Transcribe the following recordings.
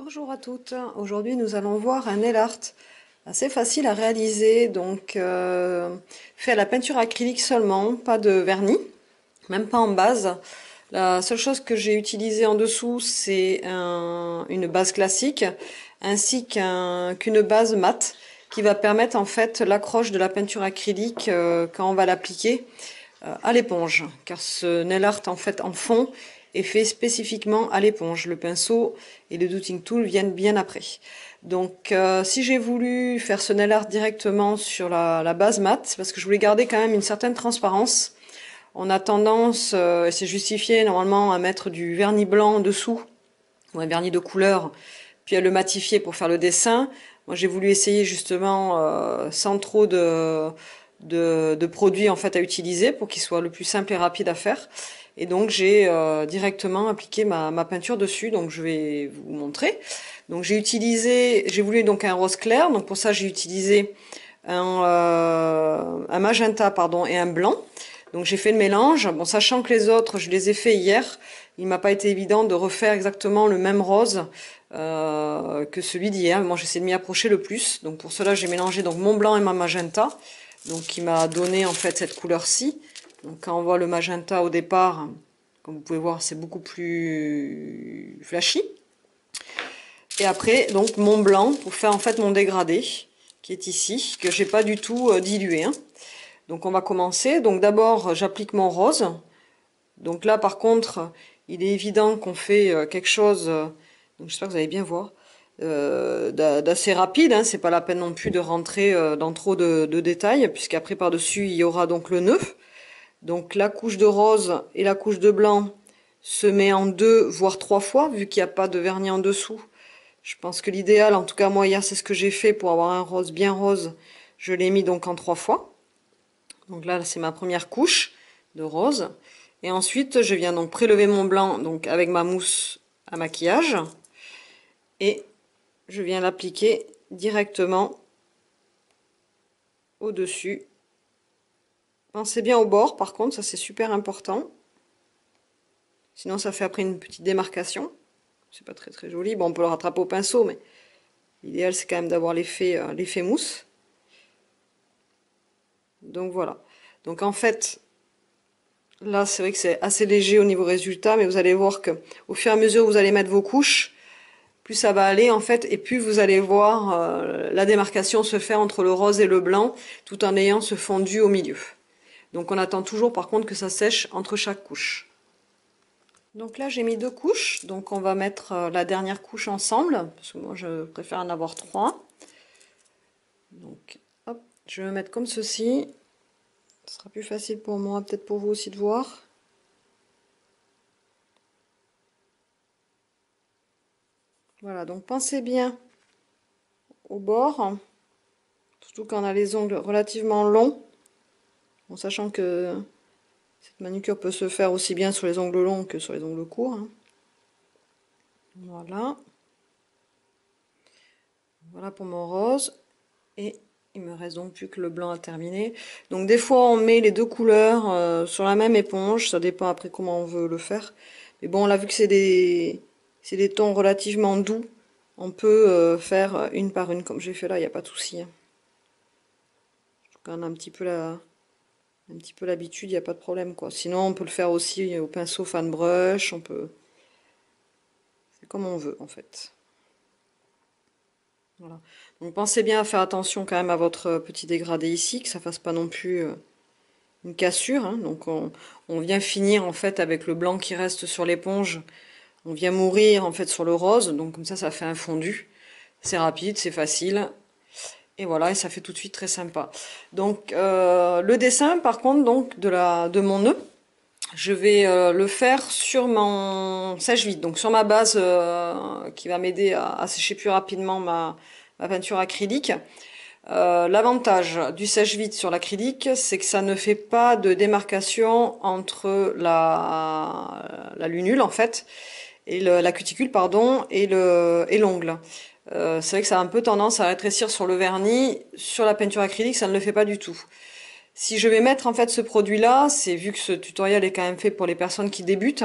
Bonjour à toutes, aujourd'hui nous allons voir un nail art assez facile à réaliser, donc fait à la peinture acrylique seulement, pas de vernis, même pas en base. La seule chose que j'ai utilisée en dessous c'est une base classique ainsi qu'une base mate qui va permettre en fait l'accroche de la peinture acrylique quand on va l'appliquer à l'éponge, car ce nail art en fait en fond est fait spécifiquement à l'éponge. Le pinceau et le dotting tool viennent bien après. Donc si j'ai voulu faire ce nail art directement sur la base mat, c'est parce que je voulais garder quand même une certaine transparence. On a tendance, et c'est justifié normalement, à mettre du vernis blanc dessous, ou un vernis de couleur, puis à le matifier pour faire le dessin. Moi j'ai voulu essayer justement sans trop de produits en fait à utiliser pour qu'il soit le plus simple et rapide à faire. Et donc j'ai directement appliqué ma peinture dessus, donc je vais vous montrer. Donc j'ai voulu donc un rose clair, donc pour ça j'ai utilisé un magenta pardon et un blanc. Donc j'ai fait le mélange, bon sachant que les autres je les ai fait hier, il m'a pas été évident de refaire exactement le même rose que celui d'hier. Moi j'essaie de m'y approcher le plus, donc pour cela j'ai mélangé donc mon blanc et ma magenta, donc qui m'a donné en fait cette couleur-ci. Donc quand on voit le magenta au départ, comme vous pouvez voir, c'est beaucoup plus flashy. Et après, donc mon blanc pour faire en fait mon dégradé, qui est ici, que j'ai pas du tout dilué. Donc on va commencer. Donc d'abord, j'applique mon rose. Donc là, par contre, il est évident qu'on fait quelque chose. Donc j'espère que vous allez bien voir. D'assez rapide, c'est pas la peine non plus de rentrer dans trop de détails, puisqu'après par-dessus il y aura donc le nœud. Donc la couche de rose et la couche de blanc se met en 2 voire 3 fois, vu qu'il n'y a pas de vernis en dessous. Je pense que l'idéal, en tout cas moi hier c'est ce que j'ai fait pour avoir un rose bien rose, je l'ai mis donc en 3 fois. Donc là c'est ma première couche de rose. Et ensuite je viens donc prélever mon blanc donc avec ma mousse à maquillage. Et je viens l'appliquer directement au-dessus. Pensez bien au bord par contre, ça c'est super important. Sinon ça fait après une petite démarcation. C'est pas très joli. Bon, on peut le rattraper au pinceau, mais l'idéal c'est quand même d'avoir l'effet mousse. Donc voilà. Donc en fait, là c'est vrai que c'est assez léger au niveau résultat, mais vous allez voir que au fur et à mesure où vous allez mettre vos couches, plus ça va aller en fait, et plus vous allez voir la démarcation se faire entre le rose et le blanc, tout en ayant ce fondu au milieu. Donc on attend toujours par contre que ça sèche entre chaque couche. Donc là j'ai mis 2 couches, donc on va mettre la dernière couche ensemble, parce que moi je préfère en avoir 3. Donc hop, je vais me mettre comme ceci, ce sera plus facile pour moi, peut-être pour vous aussi de voir. Voilà, donc pensez bien au bord, surtout quand on a les ongles relativement longs, en sachant que cette manucure peut se faire aussi bien sur les ongles longs que sur les ongles courts. Voilà. Voilà pour mon rose. Et il me reste donc plus que le blanc à terminer. Donc des fois on met les deux couleurs sur la même éponge, ça dépend après comment on veut le faire. Mais bon là vu que c'est des tons relativement doux, on peut faire une par une comme j'ai fait là, il n'y a pas de souci. Quand on a un petit peu l'habitude, il n'y a pas de problème quoi. Sinon on peut le faire aussi au pinceau fan brush, c'est comme on veut en fait. Voilà. Donc pensez bien à faire attention quand même à votre petit dégradé ici, que ça fasse pas non plus une cassure. Donc on vient finir en fait avec le blanc qui reste sur l'éponge. On vient mourir en fait sur le rose, donc comme ça fait un fondu. C'est rapide, c'est facile. Et voilà, et ça fait tout de suite très sympa. Donc le dessin par contre donc de mon nœud, je vais le faire sur mon sèche-vide, donc sur ma base qui va m'aider à sécher plus rapidement ma peinture acrylique. L'avantage du sèche-vide sur l'acrylique, c'est que ça ne fait pas de démarcation entre la lunule en fait, et la cuticule pardon, et l'ongle. C'est vrai que ça a un peu tendance à rétrécir sur le vernis. Sur la peinture acrylique, ça ne le fait pas du tout. Si je vais mettre en fait ce produit là, c'est vu que ce tutoriel est quand même fait pour les personnes qui débutent,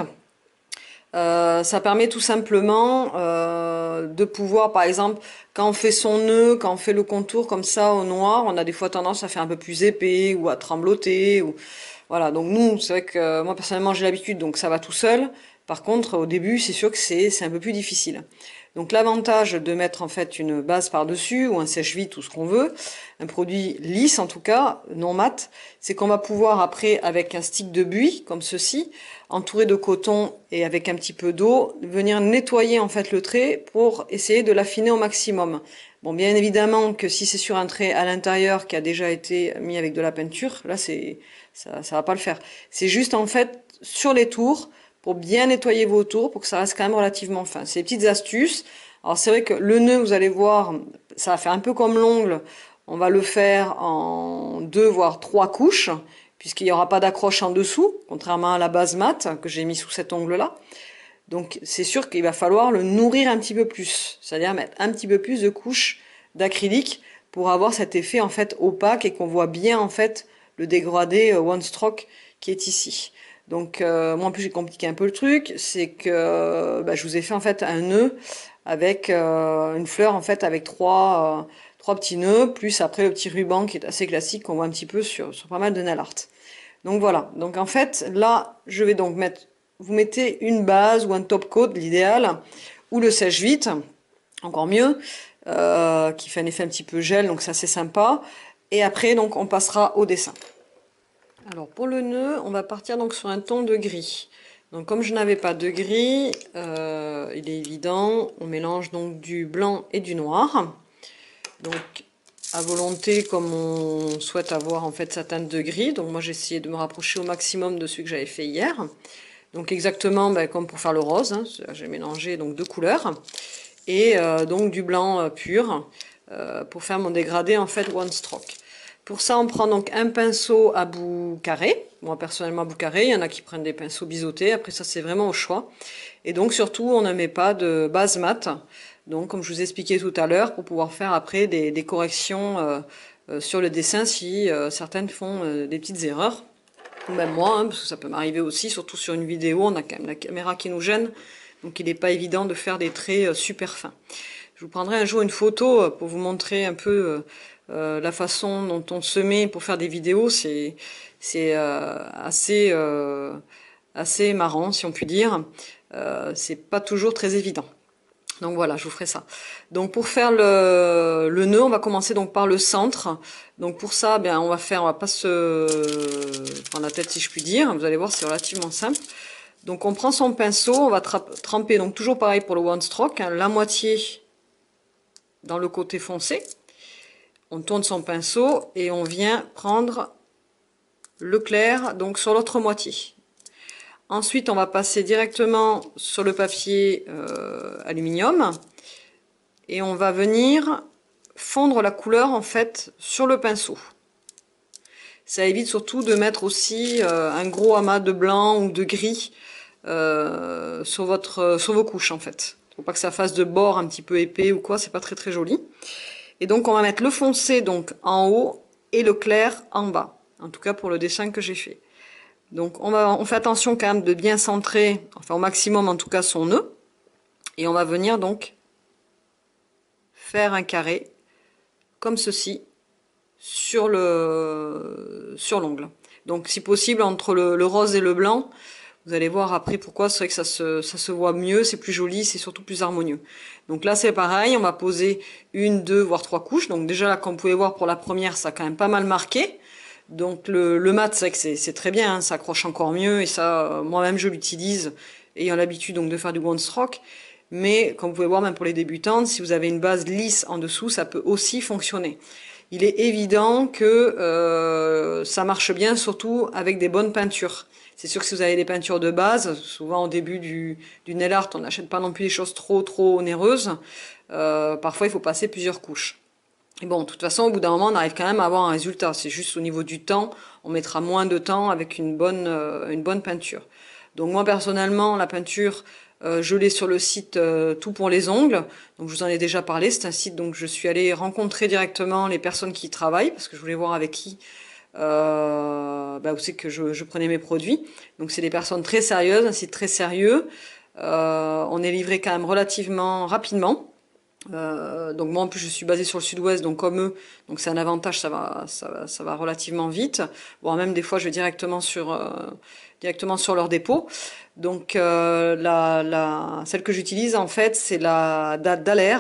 Ça permet tout simplement de pouvoir, par exemple, quand on fait son nœud, quand on fait le contour comme ça au noir, on a des fois tendance à faire un peu plus épais ou à trembloter. Ou... Voilà, donc nous, c'est vrai que moi personnellement j'ai l'habitude, donc ça va tout seul. Par contre, au début, c'est sûr que c'est un peu plus difficile. Donc l'avantage de mettre en fait une base par-dessus ou un sèche-vite ou ce qu'on veut, un produit lisse en tout cas, non mat, c'est qu'on va pouvoir après avec un stick de buis comme ceci, entouré de coton et avec un petit peu d'eau, venir nettoyer en fait le trait pour essayer de l'affiner au maximum. Bon, bien évidemment que si c'est sur un trait à l'intérieur qui a déjà été mis avec de la peinture, là ça va pas le faire. C'est juste en fait sur les tours pour bien nettoyer vos tours pour que ça reste quand même relativement fin. C'est des petites astuces. Alors c'est vrai que le nœud, vous allez voir, ça va faire un peu comme l'ongle. On va le faire en 2 voire 3 couches puisqu'il n'y aura pas d'accroche en dessous, contrairement à la base mat que j'ai mis sous cet ongle-là. Donc c'est sûr qu'il va falloir le nourrir un petit peu plus, c'est-à-dire mettre un petit peu plus de couches d'acrylique pour avoir cet effet en fait opaque et qu'on voit bien en fait le dégradé one stroke qui est ici. Donc moi en plus j'ai compliqué un peu le truc, c'est que je vous ai fait en fait un nœud avec une fleur en fait avec trois petits nœuds, plus après le petit ruban qui est assez classique qu'on voit un petit peu sur pas mal de nail art. Donc voilà, donc en fait là je vais donc mettre, vous mettez une base ou un top coat, l'idéal, ou le sèche-vite, encore mieux, qui fait un effet un petit peu gel, donc ça c'est sympa. Et après donc on passera au dessin. Alors pour le nœud, on va partir donc sur un ton de gris. Donc comme je n'avais pas de gris, il est évident, on mélange donc du blanc et du noir. Donc à volonté comme on souhaite avoir en fait sa teinte de gris. Donc moi j'ai essayé de me rapprocher au maximum de celui que j'avais fait hier. Donc exactement comme pour faire le rose, hein, j'ai mélangé donc 2 couleurs. Et donc du blanc pur pour faire mon dégradé en fait one stroke. Pour ça, on prend donc un pinceau à bout carré. Moi, personnellement, à bout carré. Il y en a qui prennent des pinceaux biseautés. Après, ça, c'est vraiment au choix. Et donc, surtout, on ne met pas de base mat. Donc, comme je vous ai expliqué tout à l'heure, pour pouvoir faire après des corrections sur le dessin si certaines font des petites erreurs. Ou même moi, hein, parce que ça peut m'arriver aussi, surtout sur une vidéo, on a quand même la caméra qui nous gêne. Donc, il n'est pas évident de faire des traits super fins. Je vous prendrai un jour une photo pour vous montrer un peu la façon dont on se met pour faire des vidéos. C'est assez marrant, si on peut dire. C'est pas toujours très évident. Donc voilà, je vous ferai ça. Donc pour faire le nœud, on va commencer donc par le centre. Donc pour ça, on va pas se prendre la tête si je puis dire. Vous allez voir, c'est relativement simple. Donc on prend son pinceau, on va tremper, donc toujours pareil pour le one stroke, hein, la moitié dans le côté foncé. On tourne son pinceau et on vient prendre le clair donc sur l'autre moitié. Ensuite, on va passer directement sur le papier aluminium et on va venir fondre la couleur en fait sur le pinceau. Ça évite surtout de mettre aussi un gros amas de blanc ou de gris sur vos couches en fait. Faut pas que ça fasse de bord un petit peu épais ou quoi, c'est pas très très joli. Et donc on va mettre le foncé donc en haut et le clair en bas. En tout cas pour le dessin que j'ai fait. Donc on fait attention quand même de bien centrer, enfin au maximum en tout cas son nœud. Et on va venir donc faire un carré comme ceci sur l'ongle. Donc si possible entre le rose et le blanc. Vous allez voir après pourquoi, c'est vrai que ça se voit mieux, c'est plus joli, c'est surtout plus harmonieux. Donc là c'est pareil, on va poser 1, 2, voire 3 couches. Donc déjà là, comme vous pouvez voir pour la première, ça a quand même pas mal marqué. Donc le mat, c'est vrai que c'est très bien, hein, ça accroche encore mieux et ça, moi-même je l'utilise, ayant l'habitude donc de faire du one stroke. Mais comme vous pouvez voir, même pour les débutantes, si vous avez une base lisse en dessous, ça peut aussi fonctionner. Il est évident que ça marche bien, surtout avec des bonnes peintures. C'est sûr que si vous avez des peintures de base, souvent au début du nail art, on n'achète pas non plus des choses trop onéreuses. Parfois, il faut passer plusieurs couches. Et bon, de toute façon, au bout d'un moment, on arrive quand même à avoir un résultat. C'est juste au niveau du temps, on mettra moins de temps avec une bonne peinture. Donc moi, personnellement, la peinture, je l'ai sur le site Tout pour les ongles. Donc je vous en ai déjà parlé. C'est un site donc je suis allée rencontrer directement les personnes qui y travaillent parce que je voulais voir avec qui où c'est que je prenais mes produits. Donc c'est des personnes très sérieuses, un site très sérieux. On est livré quand même relativement rapidement. Donc moi en plus je suis basée sur le sud-ouest, donc comme eux, donc c'est un avantage, ça va relativement vite. Bon, même des fois je vais directement sur leur dépôt. Donc celle que j'utilise en fait c'est la Daler,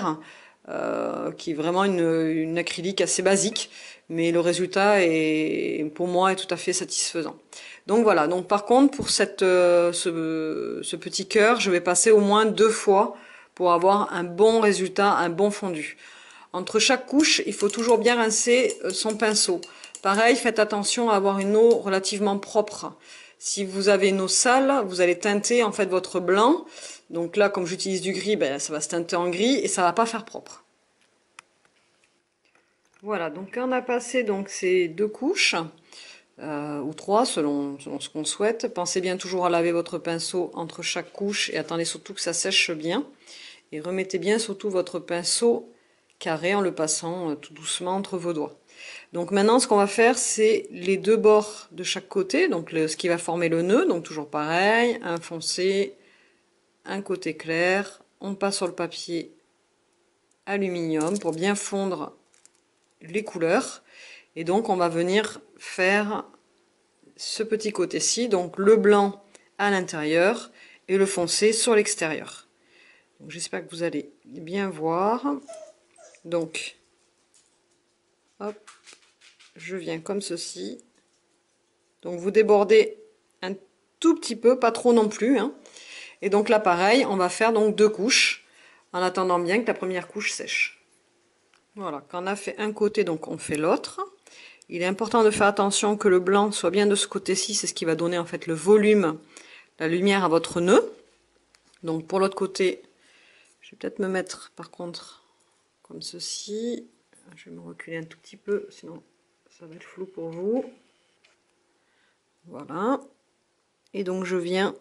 qui est vraiment une acrylique assez basique, mais le résultat est pour moi est tout à fait satisfaisant. Donc voilà, donc par contre pour ce petit cœur, je vais passer au moins 2 fois pour avoir un bon résultat, un bon fondu. Entre chaque couche, il faut toujours bien rincer son pinceau. Pareil, faites attention à avoir une eau relativement propre. Si vous avez une eau sale, vous allez teinter en fait votre blanc. Donc là, comme j'utilise du gris, ben, ça va se teinter en gris et ça va pas faire propre. Voilà, donc quand on a passé donc ces 2 couches, ou 3 selon ce qu'on souhaite, pensez bien toujours à laver votre pinceau entre chaque couche et attendez surtout que ça sèche bien. Et remettez bien surtout votre pinceau carré en le passant tout doucement entre vos doigts. Donc maintenant, ce qu'on va faire, c'est les 2 bords de chaque côté, donc ce qui va former le nœud, donc toujours pareil, un foncé, un côté clair. On passe sur le papier aluminium pour bien fondre les couleurs. Et donc on va venir faire ce petit côté-ci, donc le blanc à l'intérieur et le foncé sur l'extérieur. J'espère que vous allez bien voir. Donc, hop, je viens comme ceci. Donc vous débordez un tout petit peu, pas trop non plus, hein. Et donc là, pareil, on va faire donc 2 couches, en attendant bien que la première couche sèche. Voilà, quand on a fait un côté, donc on fait l'autre. Il est important de faire attention que le blanc soit bien de ce côté-ci, c'est ce qui va donner en fait le volume, la lumière à votre nœud. Donc pour l'autre côté, je vais peut-être me mettre par contre comme ceci. Je vais me reculer un tout petit peu, sinon ça va être flou pour vous. Voilà. Et donc je viens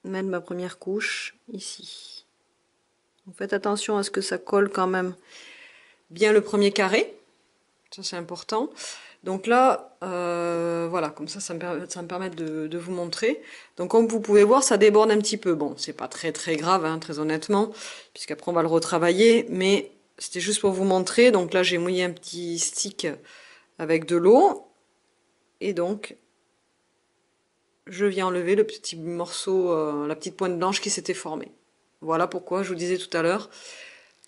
mettre ma première couche ici. Donc faites attention à ce que ça colle quand même bien le premier carré. Ça c'est important. Donc là, voilà, comme ça me permet de vous montrer. Donc comme vous pouvez voir, ça déborde un petit peu. Bon, c'est pas très grave, hein, très honnêtement, puisqu'après on va le retravailler, mais c'était juste pour vous montrer. Donc là, j'ai mouillé un petit stick avec de l'eau. Et donc, je viens enlever le petit morceau, la petite pointe blanche qui s'était formée. Voilà pourquoi je vous disais tout à l'heure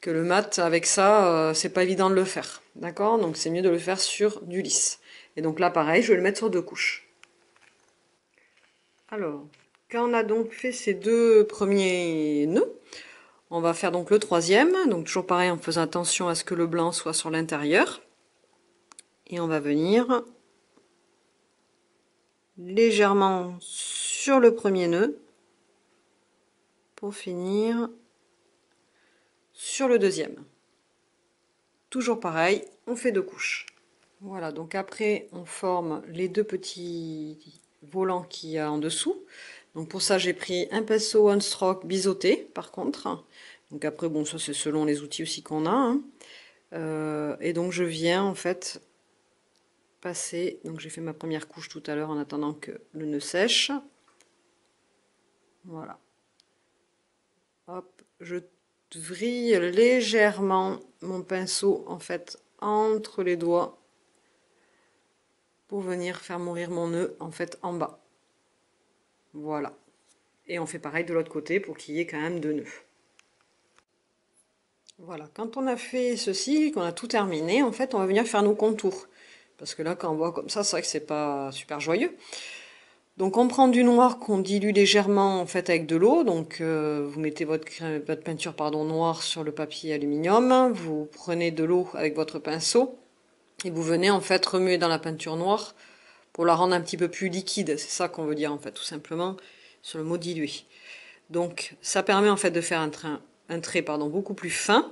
que le mat avec ça, c'est pas évident de le faire. D'accord? Donc c'est mieux de le faire sur du lisse. Et donc là, pareil, je vais le mettre sur 2 couches. Alors, quand on a donc fait ces 2 premiers nœuds, on va faire donc le 3e. Donc toujours pareil, en faisant attention à ce que le blanc soit sur l'intérieur. Et on va venir légèrement sur le premier nœud pour finir sur le 2e. Toujours pareil, on fait 2 couches. Voilà, donc après on forme les 2 petits volants qu'il y a en dessous. Donc pour ça j'ai pris un pinceau One Stroke biseauté par contre. Donc après bon, ça c'est selon les outils aussi qu'on a, hein. Et donc je viens en fait passer, donc j'ai fait ma première couche tout à l'heure en attendant que le nœud sèche. Voilà. Hop, je vrille légèrement mon pinceau en fait entre les doigts pour venir faire mourir mon nœud en fait en bas. Voilà. Et on fait pareil de l'autre côté pour qu'il y ait quand même 2 nœuds. Voilà, quand on a fait ceci, qu'on a tout terminé, en fait on va venir faire nos contours. Parce que là quand on voit comme ça, c'est vrai que c'est pas super joyeux. Donc on prend du noir qu'on dilue légèrement en fait avec de l'eau. Donc vous mettez votre peinture noire sur le papier aluminium. Vous prenez de l'eau avec votre pinceau. Et vous venez en fait remuer dans la peinture noire pour la rendre un petit peu plus liquide. C'est ça qu'on veut dire en fait, tout simplement, sur le mot diluer. Donc ça permet en fait de faire un trait beaucoup plus fin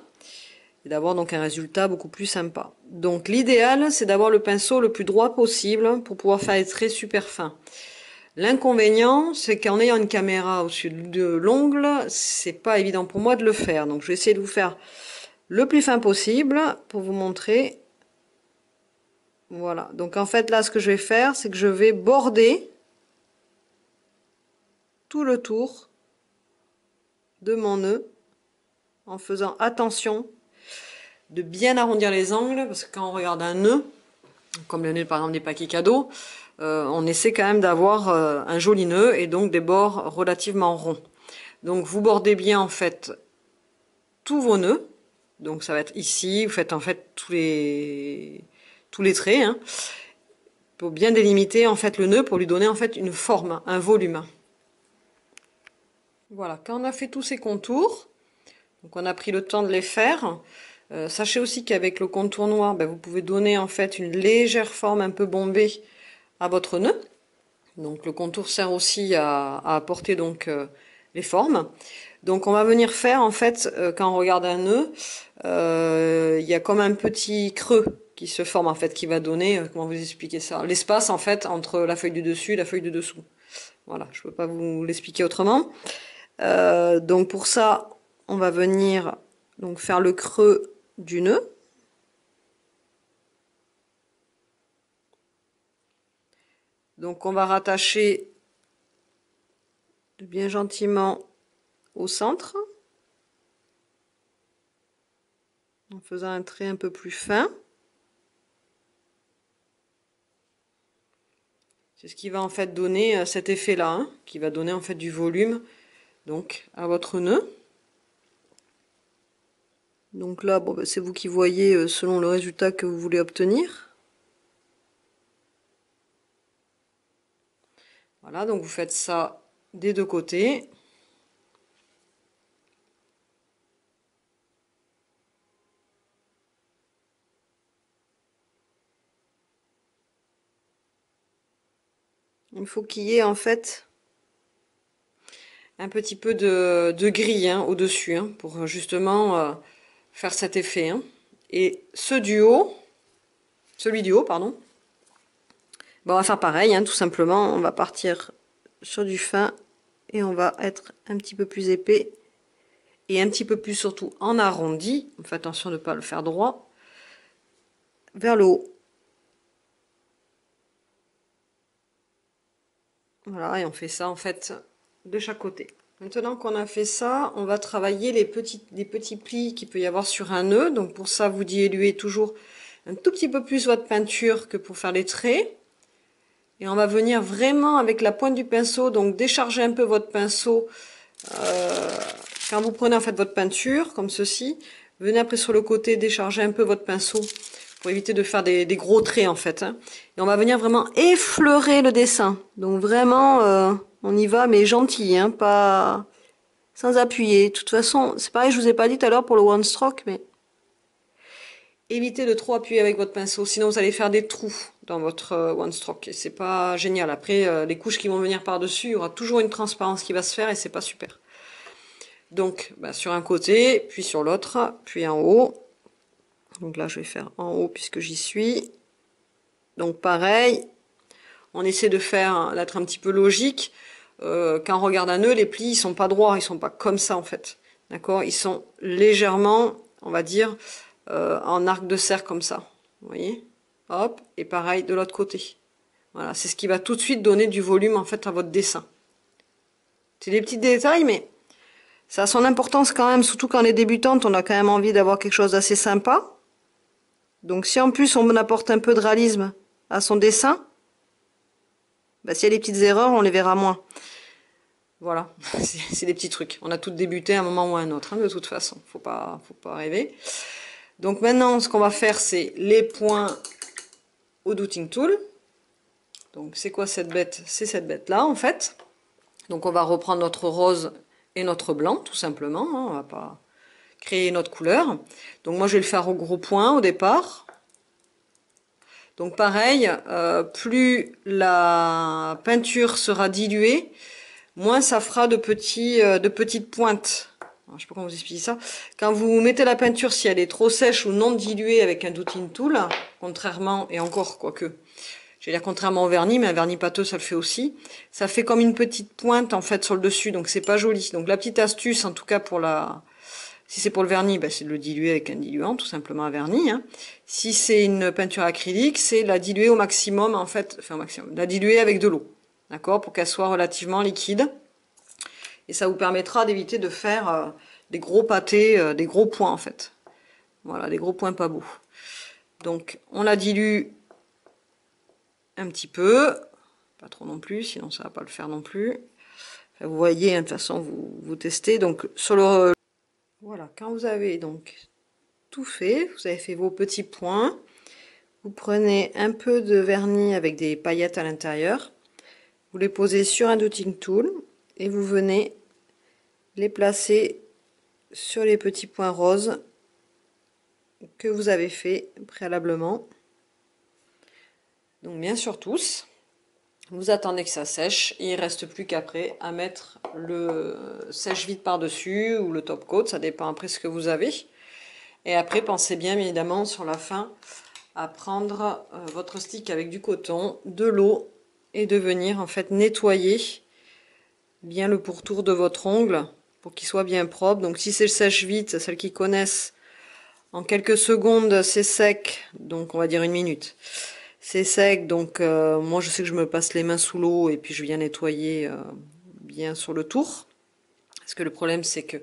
et d'avoir donc un résultat beaucoup plus sympa. Donc l'idéal c'est d'avoir le pinceau le plus droit possible pour pouvoir faire des traits super fins. L'inconvénient c'est qu'en ayant une caméra au-dessus de l'ongle, c'est pas évident pour moi de le faire. Donc je vais essayer de vous faire le plus fin possible pour vous montrer. Voilà, donc en fait là ce que je vais faire c'est que je vais border tout le tour de mon nœud en faisant attention de bien arrondir les angles, parce que quand on regarde un nœud, comme le nœud par exemple des paquets cadeaux, on essaie quand même d'avoir un joli nœud et donc des bords relativement ronds. Donc vous bordez bien en fait tous vos nœuds, donc ça va être ici, vous faites en fait tous les traits, hein, pour bien délimiter en fait le nœud, pour lui donner en fait une forme, un volume. Voilà, quand on a fait tous ces contours, donc on a pris le temps de les faire. Sachez aussi qu'avec le contour noir, ben, vous pouvez donner en fait une légère forme un peu bombée à votre nœud. Donc le contour sert aussi à apporter donc les formes. Donc on va venir faire en fait, quand on regarde un nœud, il y a comme un petit creux qui se forme en fait, qui va donner, comment vous expliquer ça, l'espace en fait entre la feuille du dessus et la feuille du dessous. Voilà, je peux pas vous l'expliquer autrement. Donc pour ça, on va venir donc faire le creux du nœud. Donc on va rattacher bien gentiment au centre, en faisant un trait un peu plus fin. C'est ce qui va en fait donner cet effet-là, hein, qui va donner en fait du volume donc à votre nœud. Donc là, bon, ben, c'est vous qui voyez selon le résultat que vous voulez obtenir. Voilà, donc vous faites ça des deux côtés. Il faut qu'il y ait en fait un petit peu de gris hein, au-dessus, hein, pour justement faire cet effet. Hein. Et celui du haut, pardon, ben, on va faire pareil, hein, tout simplement. On va partir sur du fin et on va être un petit peu plus épais et un petit peu plus surtout en arrondi. On fait attention de ne pas le faire droit vers le haut. Voilà, et on fait ça en fait de chaque côté. Maintenant qu'on a fait ça, on va travailler les petits plis qu'il peut y avoir sur un nœud. Donc pour ça, vous diluez toujours un tout petit peu plus votre peinture que pour faire les traits. Et on va venir vraiment avec la pointe du pinceau, donc décharger un peu votre pinceau. Quand vous prenez en fait votre peinture, comme ceci, venez après sur le côté décharger un peu votre pinceau pour éviter de faire des gros traits en fait. Hein. Et on va venir vraiment effleurer le dessin. Donc vraiment, on y va mais gentil, hein, pas sans appuyer. De toute façon, c'est pareil, je vous ai pas dit tout à l'heure pour le one stroke, mais évitez de trop appuyer avec votre pinceau, sinon vous allez faire des trous dans votre one stroke et c'est pas génial. Après, les couches qui vont venir par-dessus, il y aura toujours une transparence qui va se faire et c'est pas super. Donc, bah, sur un côté, puis sur l'autre, puis en haut. Donc là, je vais faire en haut puisque j'y suis. Donc pareil, on essaie de faire d'être un petit peu logique. Quand on regarde un nœud, les plis ils sont pas droits, ils sont pas comme ça en fait. D'accord? Ils sont légèrement, on va dire, en arc de cercle comme ça. Vous voyez? Hop, et pareil de l'autre côté. Voilà, c'est ce qui va tout de suite donner du volume en fait à votre dessin. C'est des petits détails, mais ça a son importance quand même, surtout quand on est débutante, on a quand même envie d'avoir quelque chose d'assez sympa. Donc si en plus on apporte un peu de réalisme à son dessin, bah, s'il y a des petites erreurs, on les verra moins. Voilà, c'est des petits trucs. On a tous débuté à un moment ou à un autre, hein, de toute façon. Faut pas rêver. Donc maintenant, ce qu'on va faire, c'est les points au Douting Tool. Donc c'est quoi cette bête? C'est cette bête-là, en fait. Donc on va reprendre notre rose et notre blanc, tout simplement. Hein. On va pas créer notre couleur. Donc moi, je vais le faire au gros point au départ. Donc pareil, plus la peinture sera diluée, moins ça fera de petites pointes. Alors, je sais pas comment vous expliquer ça. Quand vous mettez la peinture, si elle est trop sèche ou non diluée avec un Douting Tool, contrairement, et encore, quoique, j'ai dire contrairement au vernis, mais un vernis pâteux, ça le fait aussi, ça fait comme une petite pointe, en fait, sur le dessus, donc c'est pas joli. Donc la petite astuce, en tout cas pour si c'est pour le vernis, ben, c'est de le diluer avec un diluant, tout simplement un vernis. Hein. Si c'est une peinture acrylique, c'est la diluer au maximum, en fait, enfin au maximum, la diluer avec de l'eau, d'accord, pour qu'elle soit relativement liquide. et ça vous permettra d'éviter de faire des gros pâtés, des gros points en fait. Voilà, des gros points pas beaux. Donc on la dilue un petit peu, pas trop non plus, sinon ça va pas le faire non plus. Enfin, vous voyez, hein, de toute façon vous testez. Donc sur le voilà, quand vous avez donc tout fait, vous avez fait vos petits points, vous prenez un peu de vernis avec des paillettes à l'intérieur, vous les posez sur un dotting tool et vous venez les placer sur les petits points roses que vous avez fait préalablement. Donc bien sûr tous. Vous attendez que ça sèche et il ne reste plus qu'après à mettre le sèche-vite par-dessus ou le top coat, ça dépend après ce que vous avez. Et après pensez bien évidemment sur la fin à prendre votre stick avec du coton, de l'eau et de venir en fait nettoyer bien le pourtour de votre ongle pour qu'il soit bien propre. Donc si c'est le sèche-vite, celles qui connaissent, en quelques secondes c'est sec, donc on va dire une minute. C'est sec, donc moi je sais que je me passe les mains sous l'eau et puis je viens nettoyer bien sur le tour. Parce que le problème c'est que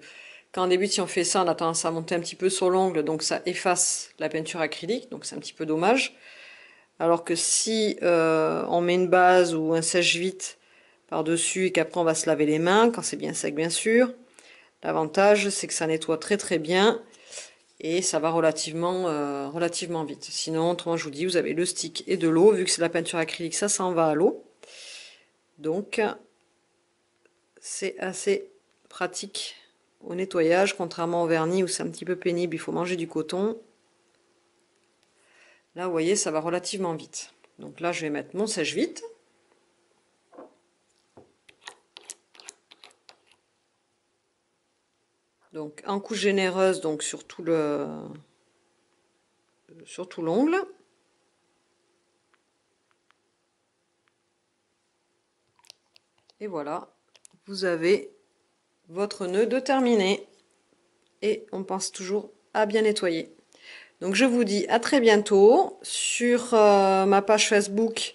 quand on débute, si on fait ça, on a tendance à monter un petit peu sur l'ongle, donc ça efface la peinture acrylique, donc c'est un petit peu dommage. Alors que si on met une base ou un sèche-vite par-dessus et qu'après on va se laver les mains, quand c'est bien sec bien sûr, l'avantage c'est que ça nettoie très très bien. Et ça va relativement vite. Sinon, autrement, je vous dis, vous avez le stick et de l'eau. Vu que c'est la peinture acrylique, ça s'en va à l'eau. Donc, c'est assez pratique au nettoyage, contrairement au vernis où c'est un petit peu pénible, il faut manger du coton. Là, vous voyez, ça va relativement vite. Donc là, je vais mettre mon sèche-vite. Donc, en couche généreuse, donc sur tout l'ongle. Et voilà, vous avez votre nœud de terminé. Et on pense toujours à bien nettoyer. Donc je vous dis à très bientôt. Sur ma page Facebook,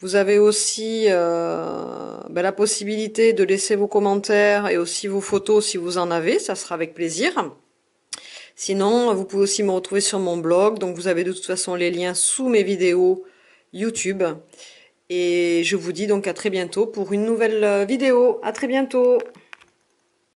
vous avez aussi la possibilité de laisser vos commentaires et aussi vos photos si vous en avez, ça sera avec plaisir. Sinon, vous pouvez aussi me retrouver sur mon blog, donc vous avez de toute façon les liens sous mes vidéos YouTube. Et je vous dis donc à très bientôt pour une nouvelle vidéo. À très bientôt!